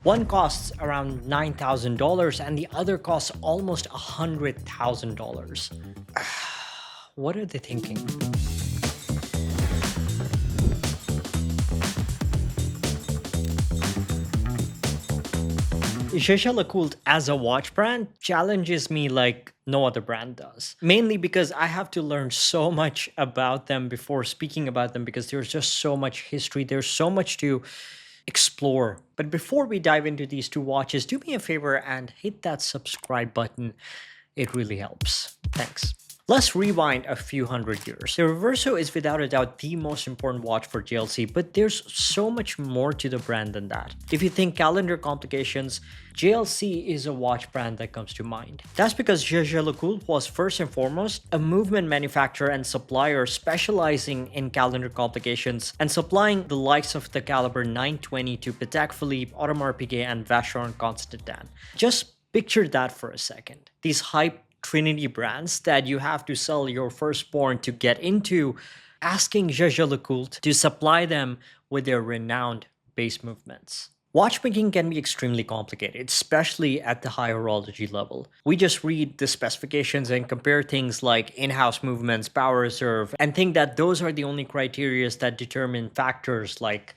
One costs around $9,000 and the other costs almost $100,000. What are they thinking? Jaeger-LeCoultre as a watch brand challenges me like no other brand does. Mainly because I have to learn so much about them before speaking about them because there's just so much history, there's so much to explore. But before we dive into these two watches, do me a favor and hit that subscribe button. It really helps. Thanks. Let's rewind a few hundred years. The Reverso is without a doubt the most important watch for JLC, but there's so much more to the brand than that. If you think calendar complications, JLC is a watch brand that comes to mind. That's because Jaeger-LeCoultre was first and foremost a movement manufacturer and supplier specializing in calendar complications and supplying the likes of the caliber 920 to Patek Philippe, Audemars Piguet, and Vacheron Constantin. Just picture that for a second. These hype Trinity brands that you have to sell your firstborn to get into, asking Jaeger-LeCoultre to supply them with their renowned base movements. Watchmaking can be extremely complicated, especially at the high horology level. We just read the specifications and compare things like in-house movements, power reserve, and think that those are the only criteria that determine factors like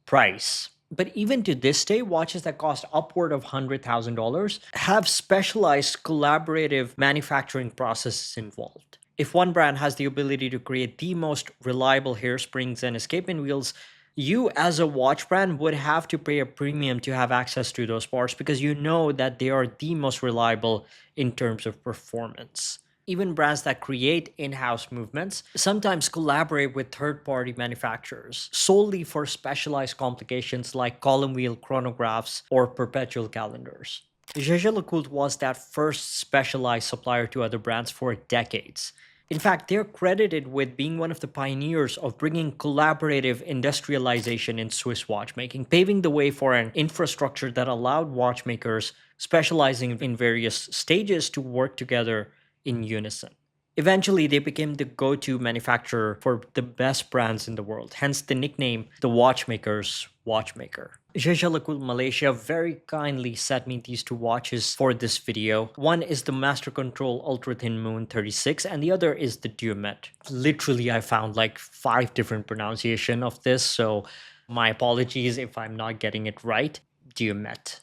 price. But even to this day, watches that cost upward of $100,000 have specialized collaborative manufacturing processes involved. If one brand has the ability to create the most reliable hairsprings and escapement wheels, you as a watch brand would have to pay a premium to have access to those parts because you know that they are the most reliable in terms of performance. Even brands that create in-house movements sometimes collaborate with third-party manufacturers solely for specialized complications like column wheel chronographs or perpetual calendars. Jaeger-LeCoultre was that first specialized supplier to other brands for decades. In fact, they're credited with being one of the pioneers of bringing collaborative industrialization in Swiss watchmaking, paving the way for an infrastructure that allowed watchmakers specializing in various stages to work together in unison. Eventually, they became the go-to manufacturer for the best brands in the world, hence the nickname the watchmaker's watchmaker. Jaeger-LeCoultre Malaysia very kindly sent me these two watches for this video. One is the Master Control Ultra Thin Moon 36 and the other is the Duometre. Literally, I found like 5 different pronunciations of this, so my apologies if I'm not getting it right. Duometre.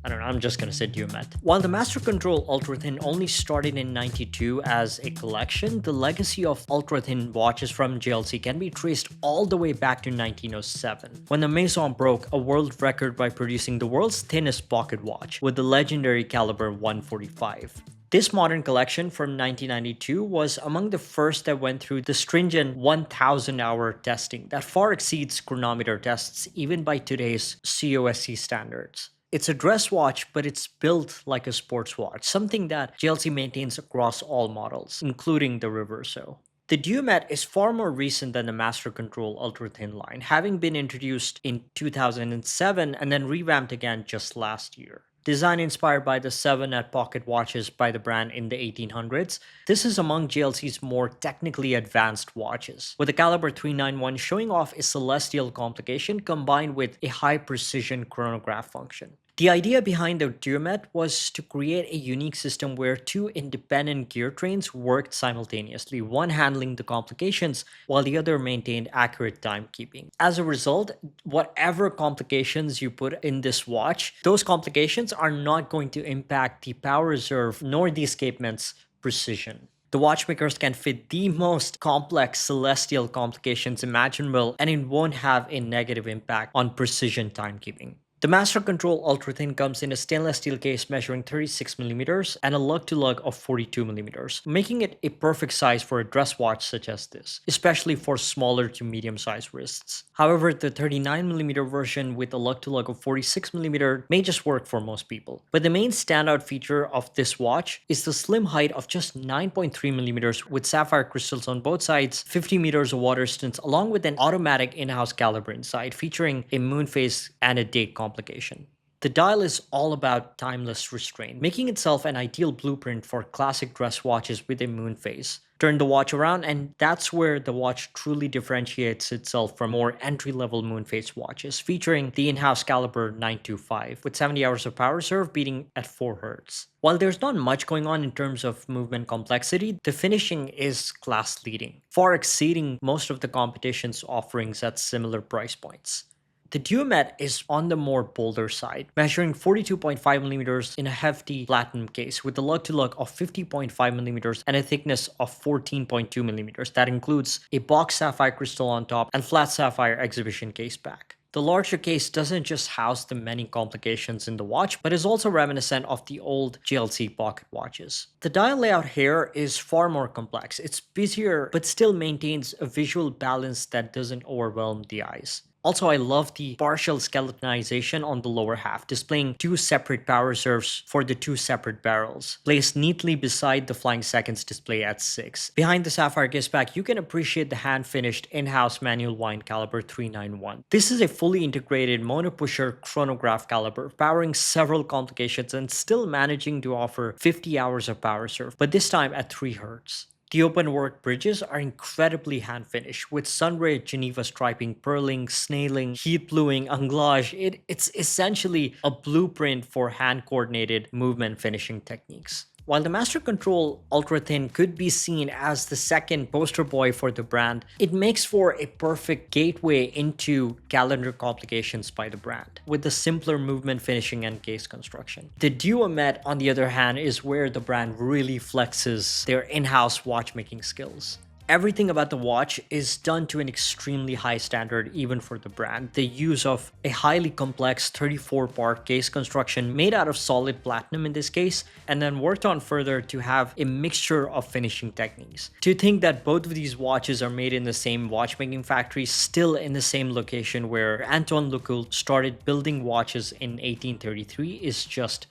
I don't know, I'm just gonna say Duometre. While the Master Control Ultra Thin only started in '92 as a collection, the legacy of ultra thin watches from JLC can be traced all the way back to 1907, when the Maison broke a world record by producing the world's thinnest pocket watch with the legendary caliber 145. This modern collection from 1992 was among the first that went through the stringent 1,000-hour testing that far exceeds chronometer tests even by today's COSC standards. It's a dress watch, but it's built like a sports watch, something that JLC maintains across all models, including the Reverso. The Duometre is far more recent than the Master Control Ultra Thin line, having been introduced in 2007 and then revamped again just last year. Design inspired by the 7-nut pocket watches by the brand in the 1800s, this is among JLC's more technically advanced watches, with the caliber 391 showing off a celestial complication combined with a high-precision chronograph function. The idea behind the Duometre was to create a unique system where 2 independent gear trains worked simultaneously, one handling the complications while the other maintained accurate timekeeping. As a result, whatever complications you put in this watch, those complications are not going to impact the power reserve nor the escapement's precision. The watchmakers can fit the most complex celestial complications imaginable and it won't have a negative impact on precision timekeeping. The Master Control Ultra Thin comes in a stainless steel case measuring 36mm and a lug-to-lug of 42mm, making it a perfect size for a dress watch such as this, especially for smaller to medium-sized wrists. However, the 39mm version with a lug-to-lug of 46mm may just work for most people. But the main standout feature of this watch is the slim height of just 9.3mm with sapphire crystals on both sides, 50 meters of water resistance, along with an automatic in-house caliber inside featuring a moon phase and a date complication. The dial is all about timeless restraint, making itself an ideal blueprint for classic dress watches with a moon phase. Turn the watch around, and that's where the watch truly differentiates itself from more entry-level moon phase watches, featuring the in-house caliber 925 with 70 hours of power serve beating at 4 Hz. While there's not much going on in terms of movement complexity, the finishing is class leading, far exceeding most of the competition's offerings at similar price points. The Duometre is on the more bolder side, measuring 42.5mm in a hefty platinum case with a lug-to-lug of 50.5mm and a thickness of 14.2mm that includes a box sapphire crystal on top and flat sapphire exhibition case back. The larger case doesn't just house the many complications in the watch, but is also reminiscent of the old JLC pocket watches. The dial layout here is far more complex. It's busier, but still maintains a visual balance that doesn't overwhelm the eyes. Also, I love the partial skeletonization on the lower half, displaying two separate power serves for the two separate barrels, placed neatly beside the flying seconds display at 6. Behind the sapphire case-back, you can appreciate the hand-finished in-house manual wind caliber 391. This is a fully integrated monopusher chronograph caliber, powering several complications and still managing to offer 50 hours of power serve, but this time at 3 Hz. The open work bridges are incredibly hand finished with sunray Geneva striping, pearling, snailing, heat bluing, anglage. It's essentially a blueprint for hand coordinated movement finishing techniques. While the Master Control Ultra Thin could be seen as the second poster boy for the brand, it makes for a perfect gateway into calendar complications by the brand, with the simpler movement finishing and case construction. The Duometre, on the other hand, is where the brand really flexes their in-house watchmaking skills. Everything about the watch is done to an extremely high standard even for the brand. The use of a highly complex 34-part case construction made out of solid platinum in this case, and then worked on further to have a mixture of finishing techniques. To think that both of these watches are made in the same watchmaking factory, still in the same location where Antoine LeCoultre started building watches in 1833 is just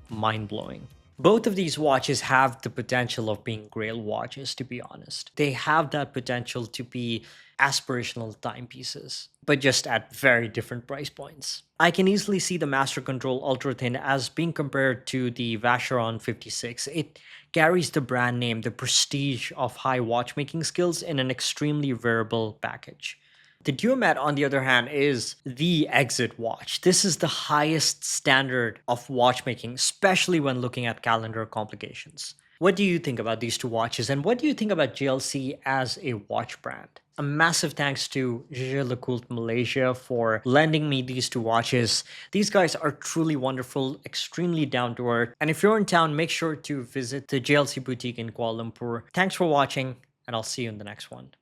mind-blowing. Both of these watches have the potential of being grail watches, to be honest. They have that potential to be aspirational timepieces, but just at very different price points. I can easily see the Master Control Ultra Thin as being compared to the Vacheron 56. It carries the brand name, the prestige of high watchmaking skills in an extremely wearable package. The Duometre, on the other hand, is the exit watch. This is the highest standard of watchmaking, especially when looking at calendar complications. What do you think about these two watches, and what do you think about JLC as a watch brand? A massive thanks to Jaeger-LeCoultre Malaysia for lending me these two watches. These guys are truly wonderful, extremely down to earth. And if you're in town, make sure to visit the JLC boutique in Kuala Lumpur. Thanks for watching, and I'll see you in the next one.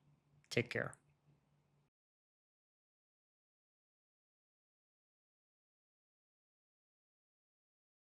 Take care.